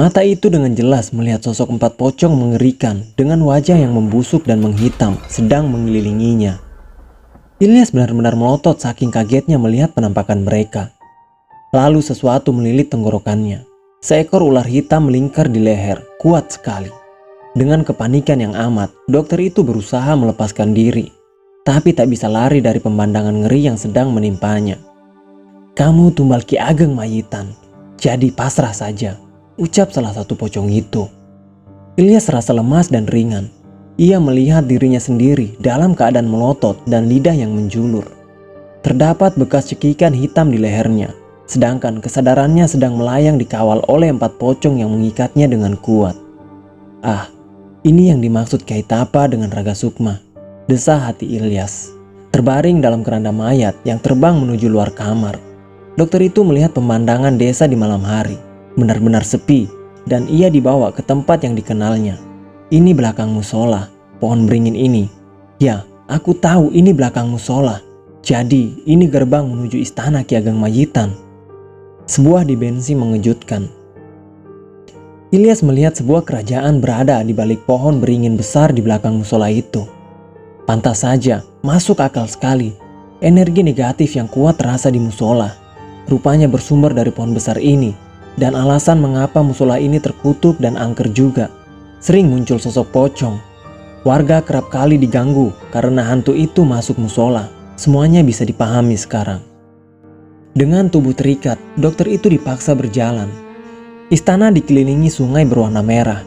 Mata itu dengan jelas melihat sosok empat pocong mengerikan dengan wajah yang membusuk dan menghitam sedang mengelilinginya. Ilyas benar-benar melotot saking kagetnya melihat penampakan mereka. Lalu sesuatu melilit tenggorokannya. Seekor ular hitam melingkar di leher, kuat sekali. Dengan kepanikan yang amat, dokter itu berusaha melepaskan diri. Tapi tak bisa lari dari pemandangan ngeri yang sedang menimpanya. "Kamu tumbal Ki Ageng Mayitan, jadi pasrah saja," ucap salah satu pocong itu. Ilyas rasa lemas dan ringan. Ia melihat dirinya sendiri dalam keadaan melotot dan lidah yang menjulur. Terdapat bekas cekikan hitam di lehernya, sedangkan kesadarannya sedang melayang dikawal oleh empat pocong yang mengikatnya dengan kuat. "Ah, ini yang dimaksud Kyai Tapa dengan Raga Sukma," desah hati Ilyas. Terbaring dalam keranda mayat yang terbang menuju luar kamar. Dokter itu melihat pemandangan desa di malam hari. Benar-benar sepi, dan ia dibawa ke tempat yang dikenalnya. "Ini belakang musola, pohon beringin ini. Ya, aku tahu ini belakang musola. Jadi, ini gerbang menuju istana Ki Ageng Mayitan." Sebuah dimensi mengejutkan. Ilyas melihat sebuah kerajaan berada di balik pohon beringin besar di belakang musola itu. Pantas saja, masuk akal sekali. Energi negatif yang kuat terasa di musola. Rupanya bersumber dari pohon besar ini. Dan alasan mengapa musola ini terkutuk dan angker juga. Sering muncul sosok pocong. Warga kerap kali diganggu karena hantu itu masuk musola. Semuanya bisa dipahami sekarang. Dengan tubuh terikat, dokter itu dipaksa berjalan. Istana dikelilingi sungai berwarna merah,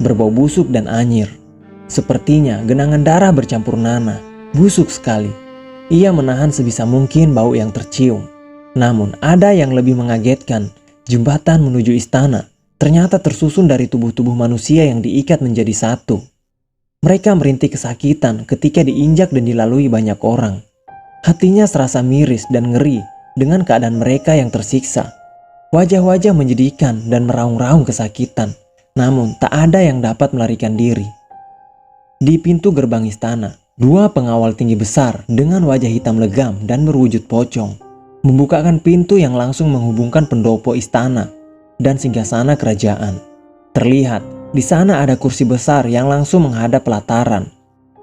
berbau busuk dan anyir. Sepertinya genangan darah bercampur nanah, busuk sekali. Ia menahan sebisa mungkin bau yang tercium. Namun ada yang lebih mengagetkan. Jembatan menuju istana ternyata tersusun dari tubuh-tubuh manusia yang diikat menjadi satu. Mereka merintih kesakitan ketika diinjak dan dilalui banyak orang. Hatinya serasa miris dan ngeri dengan keadaan mereka yang tersiksa. Wajah-wajah menyedihkan dan meraung-raung kesakitan. Namun tak ada yang dapat melarikan diri. Di pintu gerbang istana, dua pengawal tinggi besar dengan wajah hitam legam dan berwujud pocong membukakan pintu yang langsung menghubungkan pendopo istana dan singgasana kerajaan. Terlihat di sana ada kursi besar yang langsung menghadap pelataran.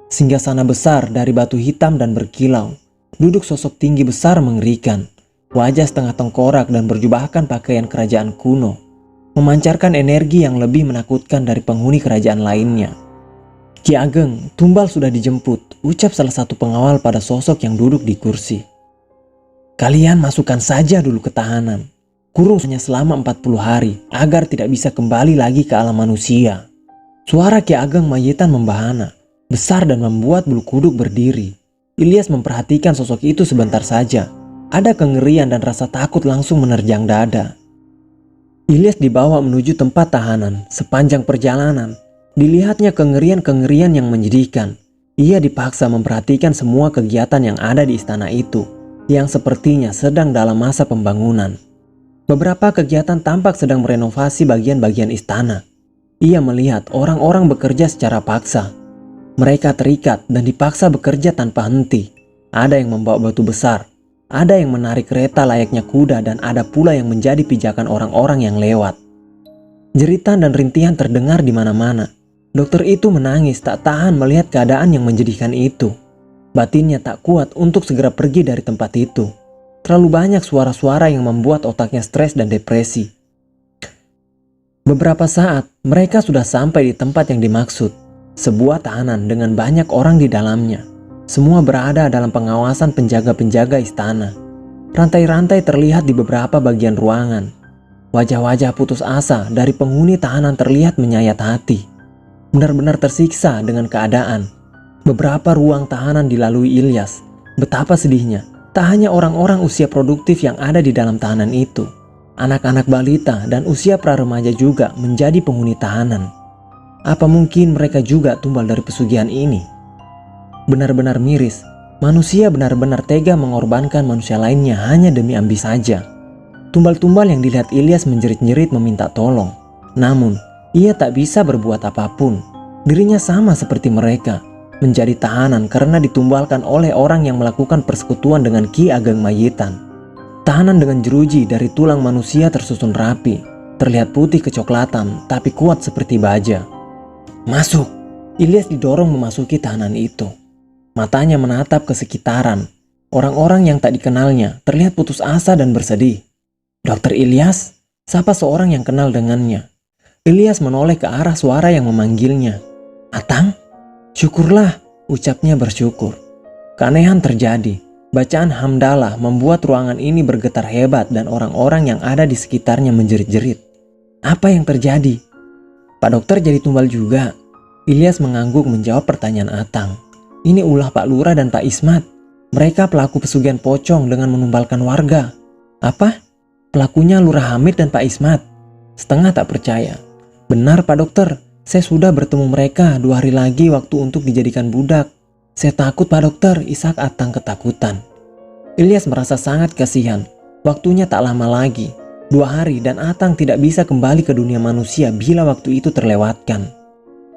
Singgasana besar dari batu hitam dan berkilau. Duduk sosok tinggi besar mengerikan. Wajah setengah tengkorak dan berjubahkan pakaian kerajaan kuno. Memancarkan energi yang lebih menakutkan dari penghuni kerajaan lainnya. "Ki Ageng, tumbal sudah dijemput," ucap salah satu pengawal pada sosok yang duduk di kursi. "Kalian masukkan saja dulu ke tahanan. Kurung hanya selama 40 hari agar tidak bisa kembali lagi ke alam manusia." Suara Ki Ageng Mayitan membahana, besar dan membuat bulu kuduk berdiri. Ilyas memperhatikan sosok itu sebentar saja. Ada kengerian dan rasa takut langsung menerjang dada. Ilyas dibawa menuju tempat tahanan. Sepanjang perjalanan, dilihatnya kengerian-kengerian yang menyedihkan. Ia dipaksa memperhatikan semua kegiatan yang ada di istana itu, yang sepertinya sedang dalam masa pembangunan. Beberapa kegiatan tampak sedang merenovasi bagian-bagian istana. Ia melihat orang-orang bekerja secara paksa. Mereka terikat dan dipaksa bekerja tanpa henti. Ada yang membawa batu besar, ada yang menarik kereta layaknya kuda, dan ada pula yang menjadi pijakan orang-orang yang lewat. Jeritan dan rintihan terdengar di mana-mana. Dokter itu menangis tak tahan melihat keadaan yang menjadikan itu. Batinnya tak kuat untuk segera pergi dari tempat itu. Terlalu banyak suara-suara yang membuat otaknya stres dan depresi. Beberapa saat, mereka sudah sampai di tempat yang dimaksud. Sebuah tahanan dengan banyak orang di dalamnya. Semua berada dalam pengawasan penjaga-penjaga istana. Rantai-rantai terlihat di beberapa bagian ruangan. Wajah-wajah putus asa dari penghuni tahanan terlihat menyayat hati. Benar-benar tersiksa dengan keadaan. Beberapa ruang tahanan dilalui Ilyas. Betapa sedihnya, tak hanya orang-orang usia produktif yang ada di dalam tahanan itu. Anak-anak balita dan usia pra-remaja juga menjadi penghuni tahanan. Apa mungkin mereka juga tumbal dari pesugihan ini? Benar-benar miris, manusia benar-benar tega mengorbankan manusia lainnya hanya demi ambisi saja. Tumbal-tumbal yang dilihat Ilyas menjerit-jerit meminta tolong. Namun, ia tak bisa berbuat apapun. Dirinya sama seperti mereka. Menjadi tahanan karena ditumbalkan oleh orang yang melakukan persekutuan dengan Ki Ageng Mayitan. Tahanan dengan jeruji dari tulang manusia tersusun rapi. terlihat putih kecoklatan tapi kuat seperti baja. "Masuk!" Ilyas didorong memasuki tahanan itu. Matanya menatap ke sekitaran. Orang-orang yang tak dikenalnya terlihat putus asa dan bersedih. "Dokter Ilyas?" sapa seorang yang kenal dengannya. Ilyas menoleh ke arah suara yang memanggilnya. "Atang?" "Syukurlah," ucapnya bersyukur. Keanehan terjadi. Bacaan hamdalah membuat ruangan ini bergetar hebat dan orang-orang yang ada di sekitarnya menjerit-jerit. "Apa yang terjadi?" "Pak dokter jadi tumbal juga?" Ilyas mengangguk menjawab pertanyaan Atang. "Ini ulah Pak Lurah dan Pak Ismat. Mereka pelaku pesugihan pocong dengan menumbalkan warga." "Apa? Pelakunya Lurah Hamid dan Pak Ismat?" Setengah tak percaya. "Benar Pak dokter, saya sudah bertemu mereka 2 hari lagi waktu untuk dijadikan budak. Saya takut Pak dokter," isak Atang ketakutan. Ilyas merasa sangat kasihan. Waktunya tak lama lagi. 2 hari dan Atang tidak bisa kembali ke dunia manusia bila waktu itu terlewatkan.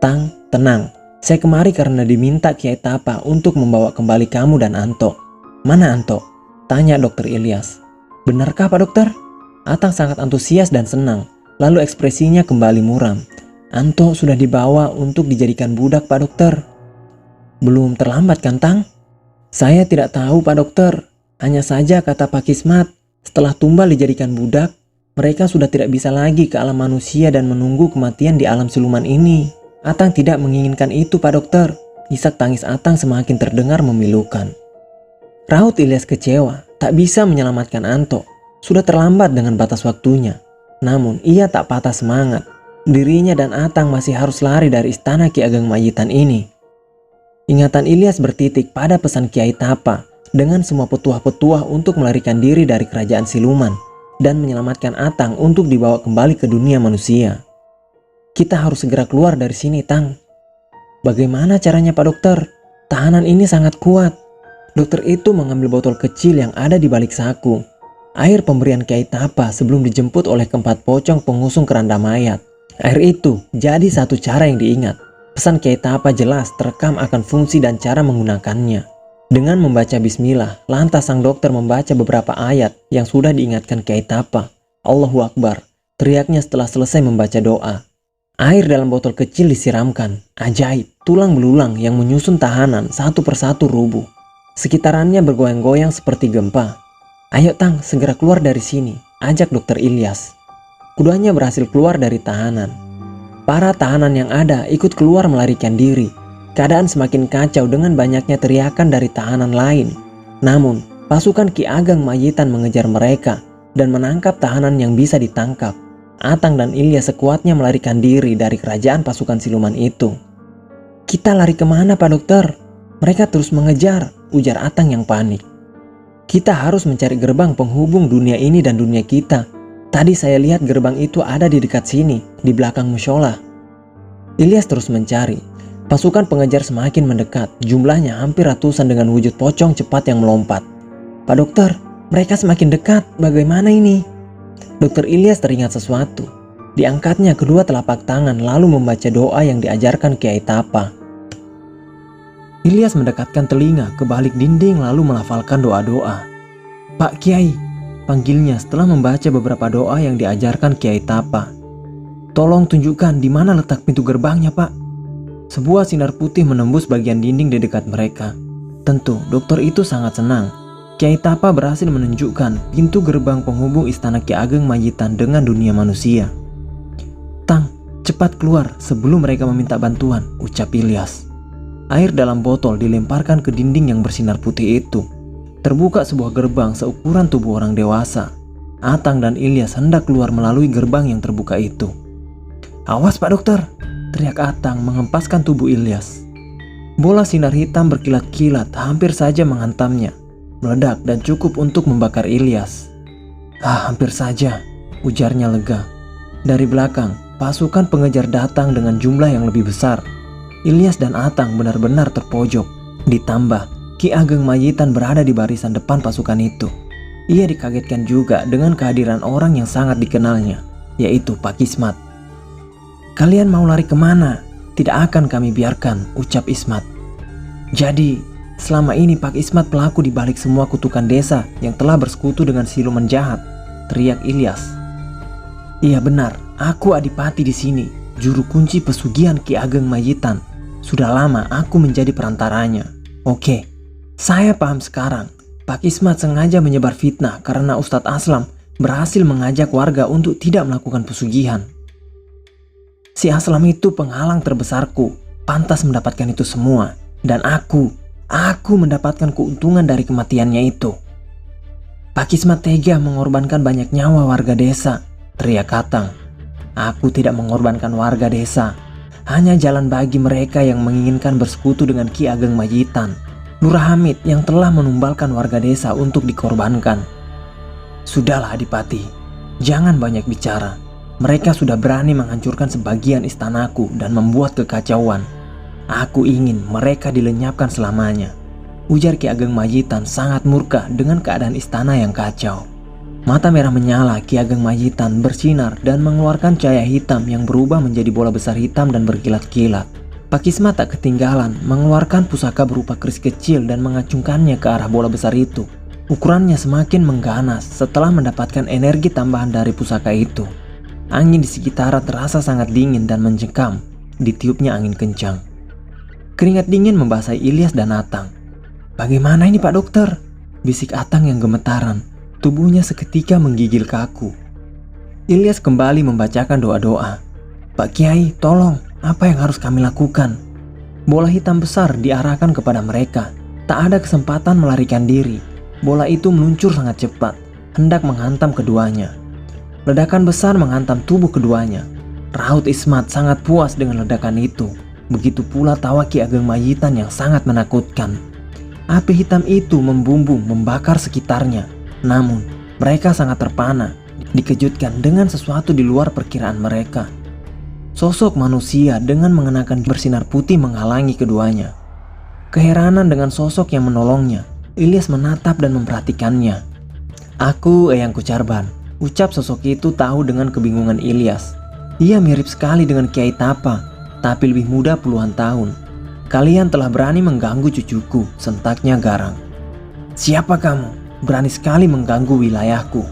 "Tang, tenang. Saya kemari karena diminta Kiai Tapa untuk membawa kembali kamu dan Anto." "Mana Anto?" tanya dokter Ilyas. "Benarkah Pak dokter?" Atang sangat antusias dan senang. Lalu ekspresinya kembali muram. "Anto sudah dibawa untuk dijadikan budak Pak dokter." "Belum terlambat kan Tang?" "Saya tidak tahu Pak dokter. Hanya saja kata Pak Kismat, setelah tumbal dijadikan budak, mereka sudah tidak bisa lagi ke alam manusia dan menunggu kematian di alam siluman ini." "Atang tidak menginginkan itu Pak dokter." Isak tangis Atang semakin terdengar memilukan. Raut Ilyas kecewa, tak bisa menyelamatkan Anto. Sudah terlambat dengan batas waktunya. Namun ia tak patah semangat. Dirinya dan Atang masih harus lari dari istana Ki Ageng Majitan ini. Ingatan Ilyas bertitik pada pesan Kiai Tapa dengan semua petuah-petuah untuk melarikan diri dari kerajaan siluman dan menyelamatkan Atang untuk dibawa kembali ke dunia manusia. "Kita harus segera keluar dari sini, Tang." "Bagaimana caranya Pak dokter? Tahanan ini sangat kuat." Dokter itu mengambil botol kecil yang ada di balik saku. Air pemberian Kiai Tapa sebelum dijemput oleh keempat pocong pengusung keranda mayat. Air itu jadi satu cara yang diingat. Pesan Kiai Tapa jelas terekam akan fungsi dan cara menggunakannya. Dengan membaca bismillah, lantas sang dokter membaca beberapa ayat yang sudah diingatkan Kiai Tapa. "Allahu Akbar," teriaknya setelah selesai membaca doa. Air dalam botol kecil disiramkan. Ajaib, tulang belulang yang menyusun tahanan satu persatu rubuh. Sekitarannya bergoyang-goyang seperti gempa. "Ayo Tang, segera keluar dari sini," ajak dokter Ilyas. Keduanya berhasil keluar dari tahanan. Para tahanan yang ada ikut keluar melarikan diri. Keadaan semakin kacau dengan banyaknya teriakan dari tahanan lain. Namun, pasukan Ki Ageng Majitan mengejar mereka dan menangkap tahanan yang bisa ditangkap. Atang dan Ilyas sekuatnya melarikan diri dari kerajaan pasukan siluman itu. "Kita lari kemana Pak dokter? Mereka terus mengejar," ujar Atang yang panik. "Kita harus mencari gerbang penghubung dunia ini dan dunia kita. Tadi saya lihat gerbang itu ada di dekat sini, di belakang mushola." Ilyas terus mencari. Pasukan pengejar semakin mendekat, jumlahnya hampir ratusan dengan wujud pocong cepat yang melompat. "Pak dokter, mereka semakin dekat, bagaimana ini?" Dokter Ilyas teringat sesuatu. Diangkatnya kedua telapak tangan lalu membaca doa yang diajarkan Kiai Tapa. Ilyas mendekatkan telinga ke balik dinding lalu melafalkan doa-doa. "Pak Kiai," panggilnya setelah membaca beberapa doa yang diajarkan Kiai Tapa. "Tolong tunjukkan di mana letak pintu gerbangnya Pak." Sebuah sinar putih menembus bagian dinding di dekat mereka. Tentu dokter itu sangat senang. Kiai Tapa berhasil menunjukkan pintu gerbang penghubung istana Ki Ageng Majitan dengan dunia manusia. "Tang, cepat keluar sebelum mereka meminta bantuan," ucap Ilyas. Air dalam botol dilemparkan ke dinding yang bersinar putih itu. Terbuka sebuah gerbang seukuran tubuh orang dewasa. Atang dan Ilyas hendak keluar melalui gerbang yang terbuka itu. "Awas Pak dokter," teriak Atang mengempaskan tubuh Ilyas. Bola sinar hitam berkilat-kilat hampir saja menghantamnya. Meledak dan cukup untuk membakar Ilyas. Hampir saja," ujarnya lega. Dari belakang, pasukan pengejar datang dengan jumlah yang lebih besar. Ilyas dan Atang benar-benar terpojok. Ditambah, Ki Ageng Majitan berada di barisan depan pasukan itu. Ia dikagetkan juga dengan kehadiran orang yang sangat dikenalnya, yaitu Pak Kismat. "Kalian mau lari kemana? Tidak akan kami biarkan," ucap Ismat. "Jadi, selama ini Pak Ismat pelaku di balik semua kutukan desa yang telah bersekutu dengan siluman jahat," teriak Ilyas. Iya benar, aku Adipati di sini, juru kunci pesugihan Ki Ageng Majitan. Sudah lama aku menjadi perantaranya. Oke, saya paham sekarang. Pak Ismat sengaja menyebar fitnah karena Ustadz Aslam berhasil mengajak warga untuk tidak melakukan pesugihan. Si Aslam itu penghalang terbesarku, pantas mendapatkan itu semua. Dan aku mendapatkan keuntungan dari kematiannya itu. Pak Ismat tega mengorbankan banyak nyawa warga desa, teriak Atang. Aku tidak mengorbankan warga desa, hanya jalan bagi mereka yang menginginkan bersekutu dengan Ki Ageng Majitan, Lurah Hamid yang telah menumbalkan warga desa untuk dikorbankan. Sudahlah Adipati, jangan banyak bicara. Mereka sudah berani menghancurkan sebagian istanaku dan membuat kekacauan. Aku ingin mereka dilenyapkan selamanya. Ujar Ki Ageng Majitan sangat murka dengan keadaan istana yang kacau. Mata merah menyala Ki Ageng Majitan bersinar dan mengeluarkan cahaya hitam yang berubah menjadi bola besar hitam dan berkilat-kilat. Pak Ismat tak ketinggalan mengeluarkan pusaka berupa keris kecil dan mengacungkannya ke arah bola besar itu. Ukurannya semakin mengganas setelah mendapatkan energi tambahan dari pusaka itu. Angin di sekitaran terasa sangat dingin dan mencekam. Ditiupnya angin kencang. Keringat dingin membasahi Ilyas dan Atang. "Bagaimana ini Pak Dokter?" bisik Atang yang gemetaran. Tubuhnya seketika menggigil kaku. Ilyas kembali membacakan doa-doa. "Pak Kiai, tolong. Apa yang harus kami lakukan?" Bola hitam besar diarahkan kepada mereka. Tak ada kesempatan melarikan diri. Bola itu meluncur sangat cepat, hendak menghantam keduanya. Ledakan besar menghantam tubuh keduanya. Raut Ismat sangat puas dengan ledakan itu. Begitu pula tawa Ki Ageng Majitan yang sangat menakutkan. Api hitam itu membumbung membakar sekitarnya. Namun, mereka sangat terpana, dikejutkan dengan sesuatu di luar perkiraan mereka. Sosok manusia dengan mengenakan bersinar putih menghalangi keduanya. Keheranan dengan sosok yang menolongnya, Ilyas menatap dan memperhatikannya. "Aku Eyang Kucarban," ucap sosok itu tahu dengan kebingungan Ilyas. Ia mirip sekali dengan Kiai Tapa, tapi lebih muda puluhan tahun. "Kalian telah berani mengganggu cucuku," sentaknya garang. "Siapa kamu? Berani sekali mengganggu wilayahku."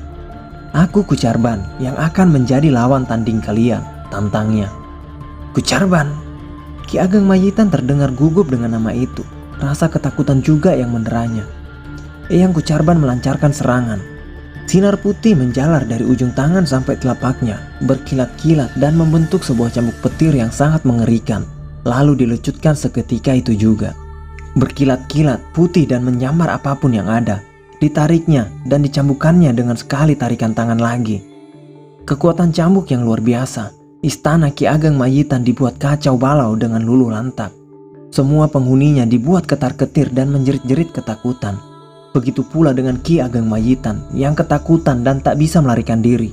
"Aku Kucarban yang akan menjadi lawan tanding kalian," tantangnya. "Kucarban?" Ki Ageng Majitan terdengar gugup dengan nama itu. Rasa ketakutan juga yang menderanya. Eyang Kucarban melancarkan serangan. Sinar putih menjalar dari ujung tangan sampai telapaknya, berkilat-kilat dan membentuk sebuah cambuk petir yang sangat mengerikan. Lalu dilecutkan seketika itu juga. Berkilat-kilat, putih dan menyambar apapun yang ada. Ditariknya dan dicambukannya dengan sekali tarikan tangan lagi. Kekuatan cambuk yang luar biasa. Istana Ki Ageng Majitan dibuat kacau balau dengan luluh lantak. Semua penghuninya dibuat ketar-ketir dan menjerit-jerit ketakutan. Begitu pula dengan Ki Ageng Majitan yang ketakutan dan tak bisa melarikan diri.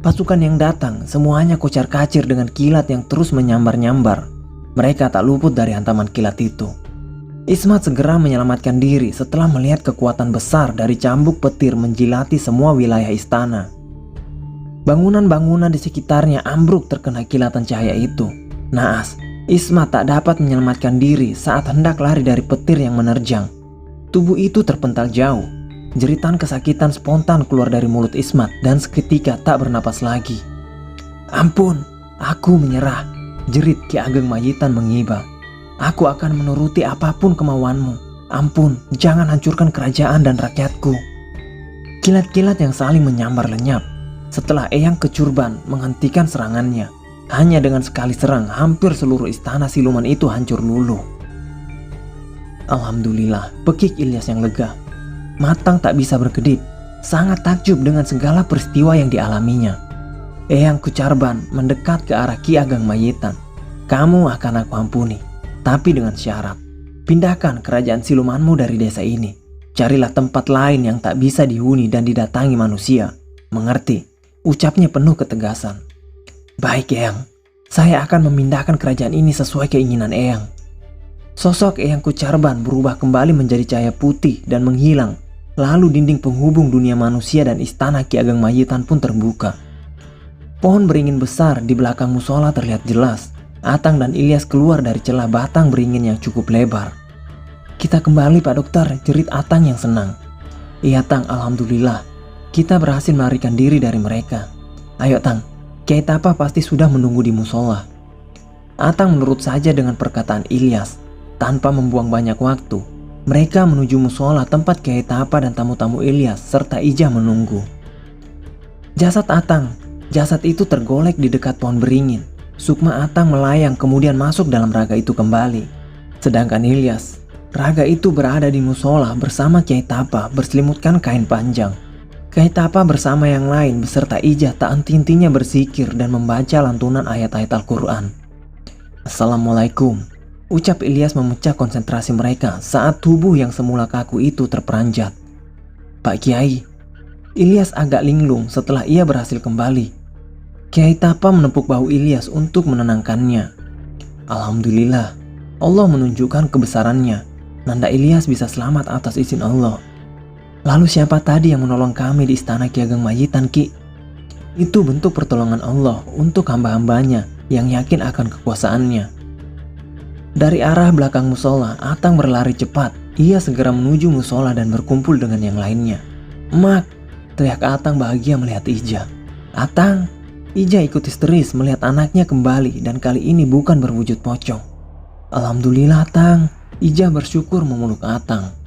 Pasukan yang datang semuanya kocar-kacir dengan kilat yang terus menyambar-nyambar. Mereka tak luput dari hantaman kilat itu. Ismat segera menyelamatkan diri setelah melihat kekuatan besar dari cambuk petir menjilati semua wilayah istana. Bangunan-bangunan di sekitarnya ambruk terkena kilatan cahaya itu. Naas, Ismat tak dapat menyelamatkan diri saat hendak lari dari petir yang menerjang. Tubuh itu terpental jauh. Jeritan kesakitan spontan keluar dari mulut Ismat dan seketika tak bernapas lagi. "Ampun, aku menyerah," jerit Ki Ageng Majitan mengiba. "Aku akan menuruti apapun kemauanmu. Ampun, jangan hancurkan kerajaan dan rakyatku." Kilat-kilat yang saling menyambar lenyap. Setelah Eyang Kecurban menghentikan serangannya, hanya dengan sekali serang hampir seluruh istana siluman itu hancur luluh. "Alhamdulillah," pekik Ilyas yang lega. Matang tak bisa berkedip, sangat takjub dengan segala peristiwa yang dialaminya. Eyang Kucarban mendekat ke arah Ki Ageng Majitan. "Kamu akan aku ampuni, tapi dengan syarat. Pindahkan kerajaan silumanmu dari desa ini. Carilah tempat lain yang tak bisa dihuni dan didatangi manusia. Mengerti?" ucapnya penuh ketegasan. "Baik Eyang, saya akan memindahkan kerajaan ini sesuai keinginan Eyang." Sosok Eyang Kucarban berubah kembali menjadi cahaya putih dan menghilang. Lalu dinding penghubung dunia manusia dan istana Ki Ageng Majitan pun terbuka. Pohon beringin besar di belakang musola terlihat jelas. Atang dan Ilyas keluar dari celah batang beringin yang cukup lebar. "Kita kembali Pak Dokter," jerit Atang yang senang. "Iya Tang, alhamdulillah. Kita berhasil melarikan diri dari mereka. Ayo Tang, Kiai Tapa pasti sudah menunggu di musola. Atang menurut saja dengan perkataan Ilyas. Tanpa membuang banyak waktu, mereka menuju musola tempat Kiai Tapa dan tamu-tamu Ilyas serta Ijah menunggu. Jasad Atang, jasad itu tergolek di dekat pohon beringin. Sukma Atang melayang kemudian masuk dalam raga itu kembali. Sedangkan Ilyas, raga itu berada di musola bersama Kiai Tapa berselimutkan kain panjang. Kiai Tapa bersama yang lain beserta Ijah tak henti-hentinya berzikir dan membaca lantunan ayat-ayat Al-Quran. Assalamualaikum, ucap Ilyas memecah konsentrasi mereka saat tubuh yang semula kaku itu terperanjat. Pak Kiai, Ilyas agak linglung setelah ia berhasil kembali. Kiai Tapa menepuk bahu Ilyas untuk menenangkannya. Alhamdulillah, Allah menunjukkan kebesarannya. Nanda Ilyas bisa selamat atas izin Allah. Lalu siapa tadi yang menolong kami di istana Ki Ageng Majitan, Ki? Itu bentuk pertolongan Allah untuk hamba-hambanya yang yakin akan kekuasaannya. Dari arah belakang musola, Atang berlari cepat. Ia segera menuju musola dan berkumpul dengan yang lainnya. Mak, teriak Atang bahagia melihat Ijah. Atang, Ijah ikut histeris melihat anaknya kembali dan kali ini bukan berwujud pocong. Alhamdulillah Atang, Ijah bersyukur memeluk Atang.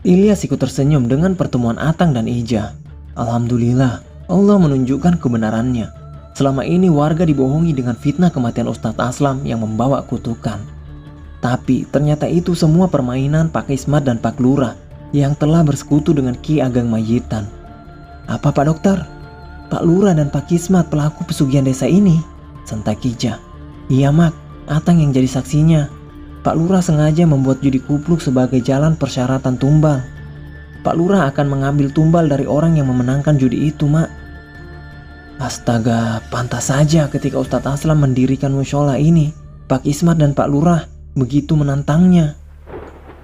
Ilyas ikut tersenyum dengan pertemuan Atang dan Ijah. Alhamdulillah, Allah menunjukkan kebenarannya. Selama ini warga dibohongi dengan fitnah kematian Ustadz Aslam yang membawa kutukan. Tapi ternyata itu semua permainan Pak Ismat dan Pak Lurah yang telah bersekutu dengan Ki Ageng Majitan. Apa Pak Dokter? Pak Lurah dan Pak Ismat pelaku pesugihan desa ini? Sentak Ijah. Iya Mak, Atang yang jadi saksinya. Pak Lurah sengaja membuat judi kupluk sebagai jalan persyaratan tumbal. Pak Lurah akan mengambil tumbal dari orang yang memenangkan judi itu, Mak. Astaga, pantas saja ketika Ustadz Aslam mendirikan musyola ini, Pak Ismat dan Pak Lurah begitu menantangnya.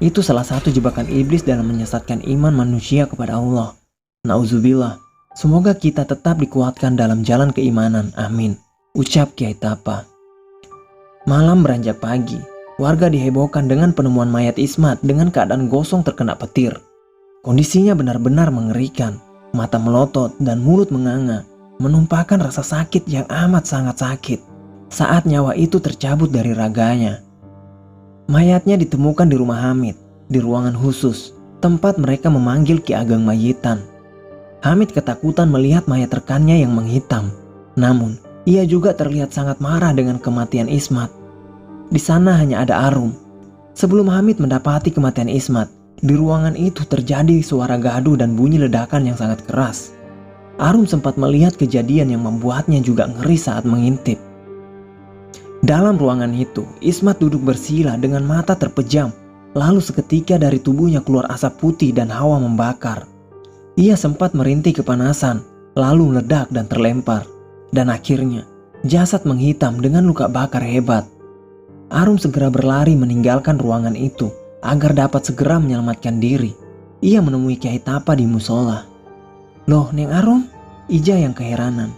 Itu salah satu jebakan iblis dalam menyesatkan iman manusia kepada Allah. Nauzubillah, semoga kita tetap dikuatkan dalam jalan keimanan, amin, ucap Kiai Tapa. Malam beranjak pagi. Warga dihebohkan dengan penemuan mayat Ismat dengan keadaan gosong terkena petir. Kondisinya benar-benar mengerikan. Mata melotot dan mulut menganga, menumpahkan rasa sakit yang amat sangat sakit saat nyawa itu tercabut dari raganya. Mayatnya ditemukan di rumah Hamid, di ruangan khusus, tempat mereka memanggil Ki Ageng Majitan. Hamid ketakutan melihat mayat rekannya yang menghitam. Namun, ia juga terlihat sangat marah dengan kematian Ismat. Di sana hanya ada Arum. Sebelum Hamid mendapati kematian Ismat, di ruangan itu terjadi suara gaduh dan bunyi ledakan yang sangat keras. Arum sempat melihat kejadian yang membuatnya juga ngeri saat mengintip. Dalam ruangan itu, Ismat duduk bersila dengan mata terpejam. Lalu seketika dari tubuhnya keluar asap putih dan hawa membakar. Ia sempat merintih kepanasan, lalu meledak dan terlempar. Dan akhirnya, jasad menghitam dengan luka bakar hebat. Arum segera berlari meninggalkan ruangan itu agar dapat segera menyelamatkan diri. Ia menemui Kiai Tapa di musola. Loh, Neng Arum? Ijah yang keheranan.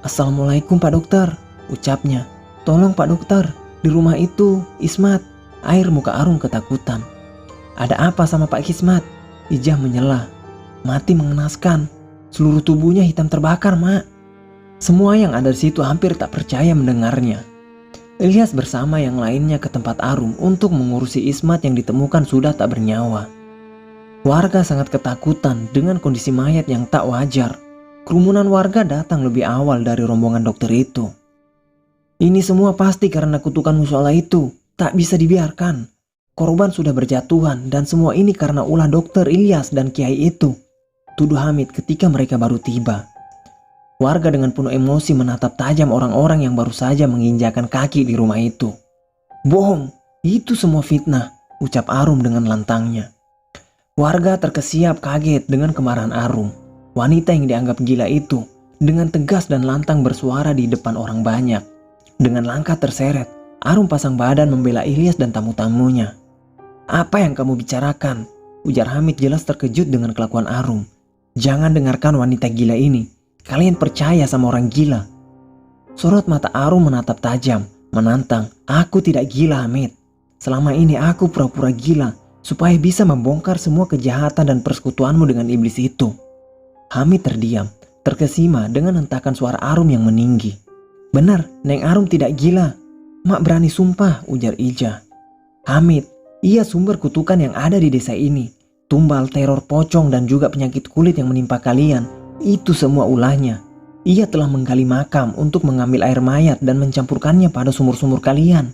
Assalamualaikum Pak Dokter, ucapnya. Tolong Pak Dokter, di rumah itu Ismat. Air muka Arum ketakutan. Ada apa sama Pak Ismat? Ijah menyela. Mati mengenaskan. Seluruh tubuhnya hitam terbakar, Mak. Semua yang ada di situ hampir tak percaya mendengarnya. Ilyas bersama yang lainnya ke tempat Arum untuk mengurusi Ismat yang ditemukan sudah tak bernyawa. Warga sangat ketakutan dengan kondisi mayat yang tak wajar. Kerumunan warga datang lebih awal dari rombongan dokter itu. Ini semua pasti karena kutukan musyola itu. Tak bisa dibiarkan. Korban sudah berjatuhan dan semua ini karena ulah dokter Ilyas dan Kiai itu, tuduh Hamid ketika mereka baru tiba. Warga dengan penuh emosi menatap tajam orang-orang yang baru saja menginjakan kaki di rumah itu. Bohong, itu semua fitnah, ucap Arum dengan lantangnya. Warga terkesiap kaget dengan kemarahan Arum. Wanita yang dianggap gila itu dengan tegas dan lantang bersuara di depan orang banyak. Dengan langkah terseret, Arum pasang badan membela Ilyas dan tamu-tamunya. Apa yang kamu bicarakan? Ujar Hamid jelas terkejut dengan kelakuan Arum. Jangan dengarkan wanita gila ini. Kalian percaya sama orang gila? Sorot mata Arum menatap tajam, menantang. Aku tidak gila, Hamid. Selama ini aku pura-pura gila supaya bisa membongkar semua kejahatan dan persekutuanmu dengan iblis itu. Hamid terdiam. terkesima dengan hentakan suara Arum yang meninggi. "Benar, Neng Arum tidak gila. Mak berani sumpah," ujar Ija. "Hamid, ia sumber kutukan yang ada di desa ini. Tumbal, teror pocong dan juga penyakit kulit yang menimpa kalian. Itu semua ulahnya. Ia telah menggali makam untuk mengambil air mayat dan mencampurkannya pada sumur-sumur kalian.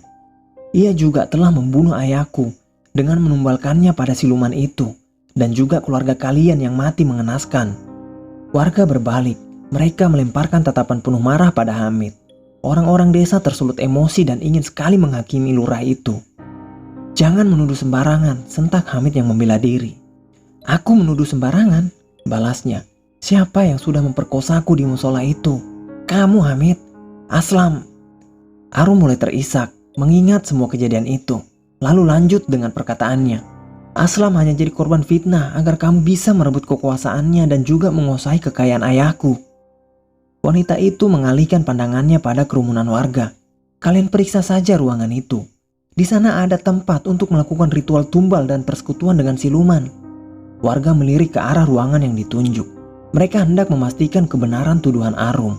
Ia juga telah membunuh ayahku dengan menumbalkannya pada siluman itu. Dan juga keluarga kalian yang mati mengenaskan." Warga berbalik. Mereka melemparkan tatapan penuh marah pada Hamid. Orang-orang desa tersulut emosi dan ingin sekali menghakimi lurah itu. "Jangan menuduh sembarangan," sentak Hamid yang membela diri. "Aku menuduh sembarangan?" balasnya. "Siapa yang sudah memperkosaku di musola itu? Kamu, Hamid. Aslam." Arum mulai terisak mengingat semua kejadian itu. Lalu lanjut dengan perkataannya. "Aslam hanya jadi korban fitnah agar kamu bisa merebut kekuasaannya dan juga menguasai kekayaan ayahku." Wanita itu mengalihkan pandangannya pada kerumunan warga. "Kalian periksa saja ruangan itu. Di sana ada tempat untuk melakukan ritual tumbal dan persekutuan dengan siluman." Warga melirik ke arah ruangan yang ditunjuk. Mereka hendak memastikan kebenaran tuduhan Arum.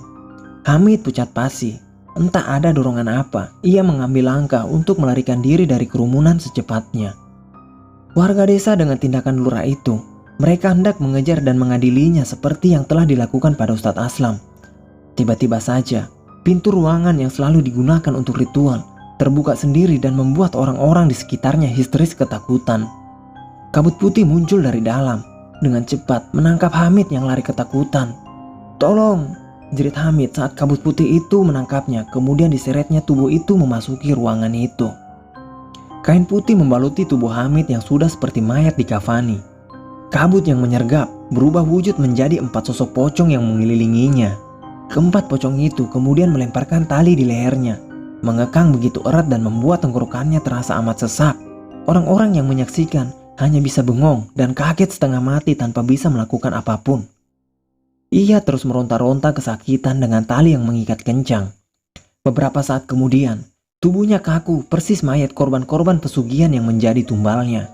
Hamid pucat pasi. Entah ada dorongan apa, ia mengambil langkah untuk melarikan diri dari kerumunan secepatnya. Warga desa dengan tindakan lurah itu, mereka hendak mengejar dan mengadilinya seperti yang telah dilakukan pada Ustadz Aslam. Tiba-tiba saja, pintu ruangan yang selalu digunakan untuk ritual terbuka sendiri dan membuat orang-orang di sekitarnya histeris ketakutan. Kabut putih muncul dari dalam, dengan cepat menangkap Hamid yang lari ketakutan. "Tolong!" jerit Hamid saat kabut putih itu menangkapnya, kemudian diseretnya tubuh itu memasuki ruangan itu. Kain putih membaluti tubuh Hamid yang sudah seperti mayat dikafani. Kabut yang menyergap berubah wujud menjadi 4 sosok pocong yang mengelilinginya. Keempat pocong itu kemudian melemparkan tali di lehernya, mengekang begitu erat dan membuat tenggorokannya terasa amat sesak. Orang-orang yang menyaksikan hanya bisa bengong dan kaget setengah mati tanpa bisa melakukan apapun. Ia terus meronta-ronta kesakitan dengan tali yang mengikat kencang. Beberapa saat kemudian, tubuhnya kaku persis mayat korban-korban pesugihan yang menjadi tumbalnya.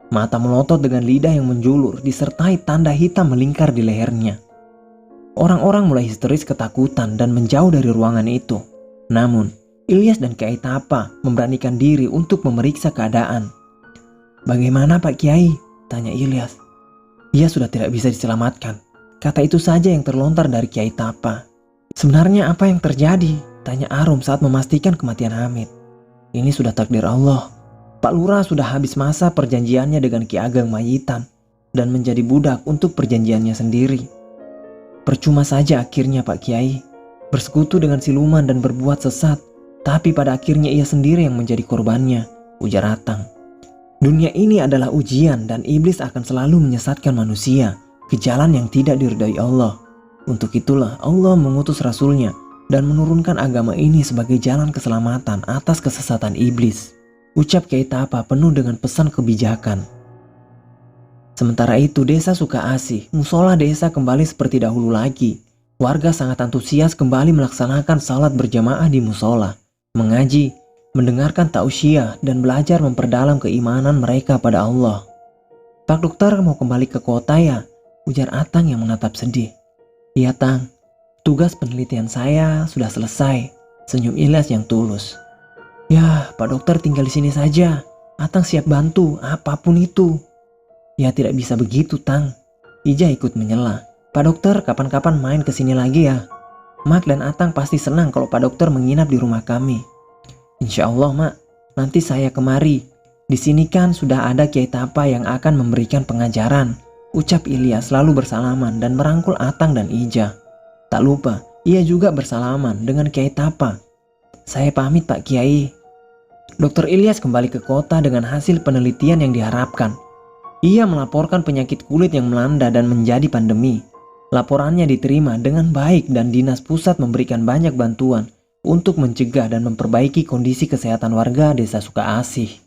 Mata melotot dengan lidah yang menjulur disertai tanda hitam melingkar di lehernya. Orang-orang mulai histeris ketakutan dan menjauh dari ruangan itu. Namun, Ilyas dan Kiai Tapa memberanikan diri untuk memeriksa keadaan. "Bagaimana Pak Kiai?" tanya Ilyas. "Ia sudah tidak bisa diselamatkan." Kata itu saja yang terlontar dari Kiai Tapa. "Sebenarnya apa yang terjadi?" tanya Arum saat memastikan kematian Hamid. "Ini sudah takdir Allah. Pak Lurah sudah habis masa perjanjiannya dengan Ki Ageng Mayitan dan menjadi budak untuk perjanjiannya sendiri. Percuma saja akhirnya Pak Kiai bersekutu dengan siluman dan berbuat sesat, tapi pada akhirnya ia sendiri yang menjadi korbannya," ujar Atang. "Dunia ini adalah ujian dan iblis akan selalu menyesatkan manusia ke jalan yang tidak diridhai Allah. Untuk itulah Allah mengutus Rasulnya dan menurunkan agama ini sebagai jalan keselamatan atas kesesatan iblis," ucap Kiai Tapa penuh dengan pesan kebijakan. Sementara itu desa Sukaasih, musola desa kembali seperti dahulu lagi. Warga sangat antusias kembali melaksanakan salat berjamaah di musola, mengaji, mendengarkan tausiah dan belajar memperdalam keimanan mereka pada Allah. "Pak Dokter mau kembali ke kota ya?" ujar Atang yang menatap sedih. "Iya Tang, tugas penelitian saya sudah selesai," senyum Ilyas yang tulus. "Ya Pak Dokter tinggal di sini saja, Atang siap bantu apapun itu." "Ya tidak bisa begitu Tang," Ija ikut menyela. "Pak Dokter kapan-kapan main ke sini lagi ya. Mak dan Atang pasti senang kalau Pak Dokter menginap di rumah kami." "Insya Allah Mak, nanti saya kemari. Di sini kan sudah ada Kiai Tapa yang akan memberikan pengajaran," ucap Ilyas lalu bersalaman dan merangkul Atang dan Ija. Tak lupa, ia juga bersalaman dengan Kiai Tapa. "Saya pamit Pak Kiai." Dokter Ilyas kembali ke kota dengan hasil penelitian yang diharapkan. Ia melaporkan penyakit kulit yang melanda dan menjadi pandemi. Laporannya diterima dengan baik dan dinas pusat memberikan banyak bantuan untuk mencegah dan memperbaiki kondisi kesehatan warga desa Sukaasih.